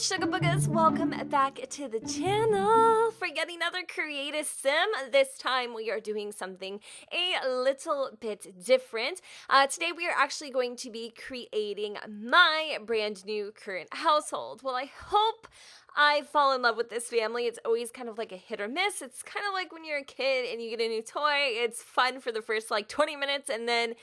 Sugar Boogers, welcome back to the channel for yet another creative sim. This time we are doing something a little bit different. Today we are actually going to be creating my brand new current household. Well, I hope I fall in love with this family. It's always kind of like a hit or miss. It's kind of like when you're a kid and you get a new toy. It's fun for the first like 20 minutes, and then,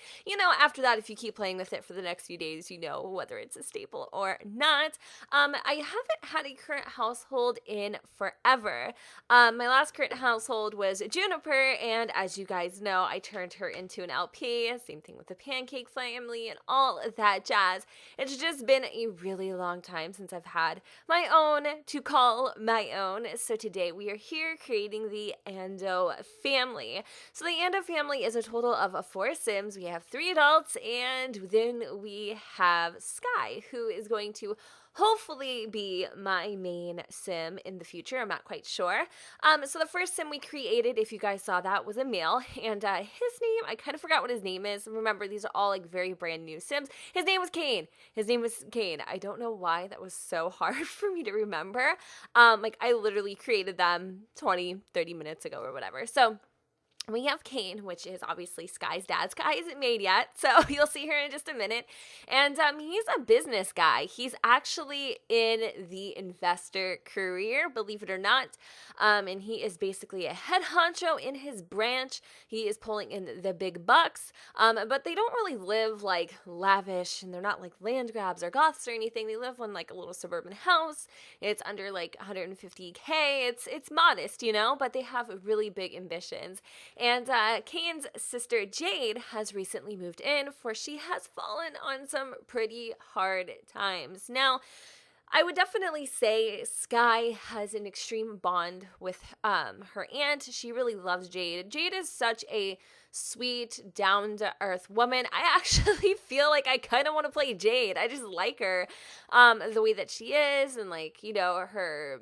after that, if you keep playing with it for the next few days, you know whether it's a staple or not. I haven't had a current household in forever. My last current household was Juniper, and as you guys know, I turned her into an LP. Same thing with the Pancake family and all of that jazz. It's just been a really long time since I've had my own to call my own. So today we are here creating the Ando family. So the Ando family is a total of 4 Sims. We have 3 adults, and then we have Skye, who is going to hopefully be my main sim in the future. I'm not quite sure. So the first sim we created, if you guys saw that, was a male, and his name, I kind of forgot what his name is. Remember, these are all like very brand new sims. His name was Kane. I don't know why that was so hard for me to remember. I literally created them 20-30 minutes ago or whatever. So we have Kane, which is obviously Skye's dad. Skye isn't made yet, so you'll see her in just a minute. And he's a business guy. He's actually in the investor career, believe it or not. And he is basically a head honcho in his branch. He is pulling in the big bucks, but they don't really live like lavish, and they're not like land grabs or goths or anything. They live in like a little suburban house. It's under like 150K. It's modest, but they have really big ambitions. And Kane's sister Jade has recently moved in, for she has fallen on some pretty hard times. Now, I would definitely say Skye has an extreme bond with her aunt. She really loves Jade. Jade is such a sweet, down-to-earth woman. I actually feel like I kind of want to play Jade. I just like her, the way that she is, and her,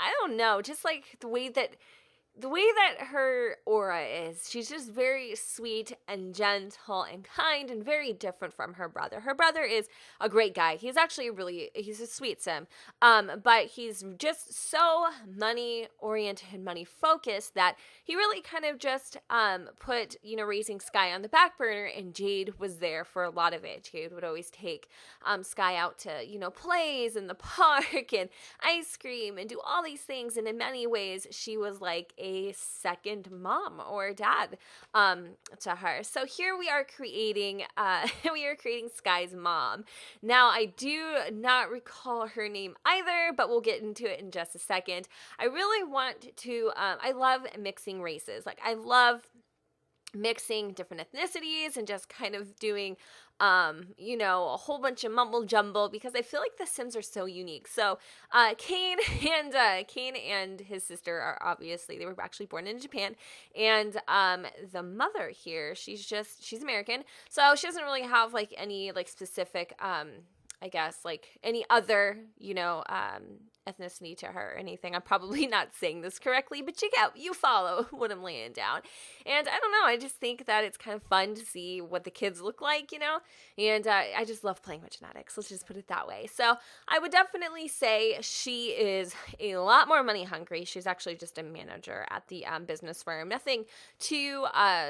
I don't know, just like the way that her aura is. She's just very sweet and gentle and kind, and very different from her brother. Her brother is a great guy. He's actually he's a sweet sim. But he's just so money oriented and money focused that he really kind of just put, raising Skye on the back burner, and Jade was there for a lot of it. Jade would always take Skye out to, plays in the park and ice cream and do all these things. And in many ways, she was like a second mom or dad to her. So here we are creating Skye's mom. Now, I do not recall her name either, but we'll get into it in just a second. I really want to I love mixing races. Like, I love mixing different ethnicities and just kind of doing a whole bunch of mumble jumble, because I feel like the Sims are so unique. So Kane and his sister are obviously, they were actually born in Japan, and the mother here, she's American, so she doesn't really have like any like specific I guess like any other ethnicity to her or anything. I'm probably not saying this correctly, but you follow what I'm laying down. And I don't know, I just think that it's kind of fun to see what the kids look like, and I just love playing with genetics. Let's just put it that way. So I would definitely say she is a lot more money hungry. She's actually just a manager at the business firm. Nothing too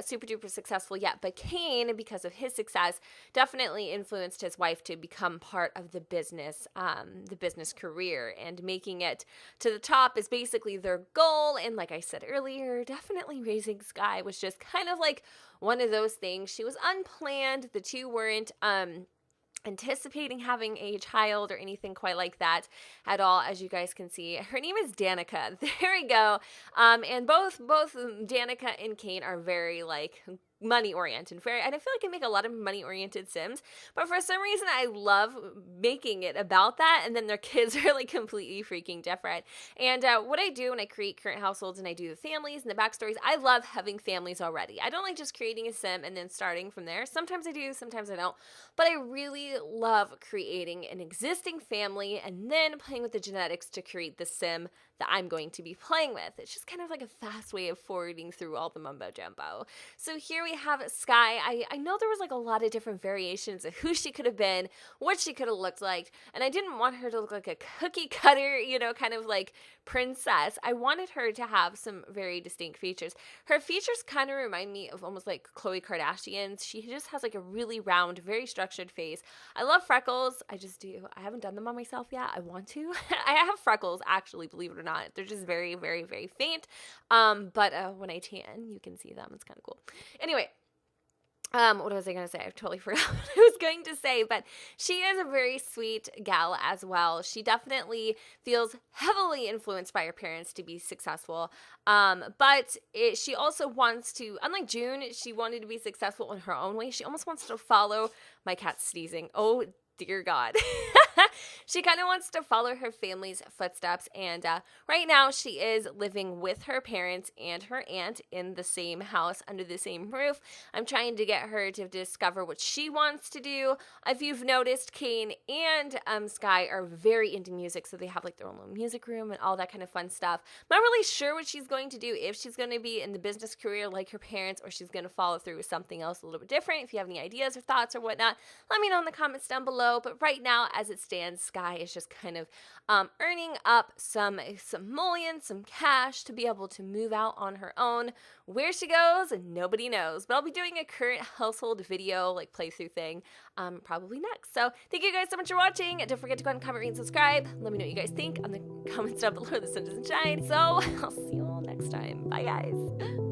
super duper successful yet, but Kane, because of his success, definitely influenced his wife to become part of the business career, and making it to the top is basically their goal. And like I said earlier, definitely raising Skye was just kind of like one of those things. She was unplanned. The two weren't anticipating having a child or anything quite like that at all. As you guys can see, her name is Danica. There we go. And both Danica and Kane are very like money oriented, and I feel like I make a lot of money oriented Sims, but for some reason I love making it about that, and then their kids are like completely freaking different. And what I do when I create current households and I do the families and the backstories, I love having families already. I don't like just creating a Sim and then starting from there. Sometimes I do, sometimes I don't, but I really love creating an existing family and then playing with the genetics to create the Sim that I'm going to be playing with. It's just kind of like a fast way of forwarding through all the mumbo jumbo. So here we have Skye. I know there was like a lot of different variations of who she could have been, what she could have looked like, and I didn't want her to look like a cookie cutter, you know, kind of like princess. I wanted her to have some very distinct features. Her features kind of remind me of almost like Khloe Kardashian's. She just has like a really round, very structured face. I love freckles. I just do. I haven't done them on myself yet. I want to. I have freckles, actually, believe it or not. They're just very, very, very faint. But when I tan, you can see them. It's kind of cool. Anyway, what was I going to say? I totally forgot what I was going to say, but she is a very sweet gal as well. She definitely feels heavily influenced by her parents to be successful. But she also wants to, unlike June, she wanted to be successful in her own way. She almost wants to follow, my cat's sneezing. Oh, dear God. She kind of wants to follow her family's footsteps, and right now she is living with her parents and her aunt in the same house under the same roof. I'm trying to get her to discover what she wants to do. If you've noticed, Kane and Skye are very into music, so they have like their own little music room and all that kind of fun stuff. I'm not really sure what she's going to do, if she's going to be in the business career like her parents, or she's going to follow through with something else a little bit different. If you have any ideas or thoughts or whatnot, let me know in the comments down below. But right now, as it stands, Skye is just kind of earning up some mullions, some cash to be able to move out on her own. Where she goes, nobody knows. But I'll be doing a current household video, like playthrough thing, probably next. So thank you guys so much for watching. Don't forget to go ahead and comment, rate, and subscribe. Let me know what you guys think on the comments down below. The sun doesn't shine. So I'll see you all next time. Bye, guys.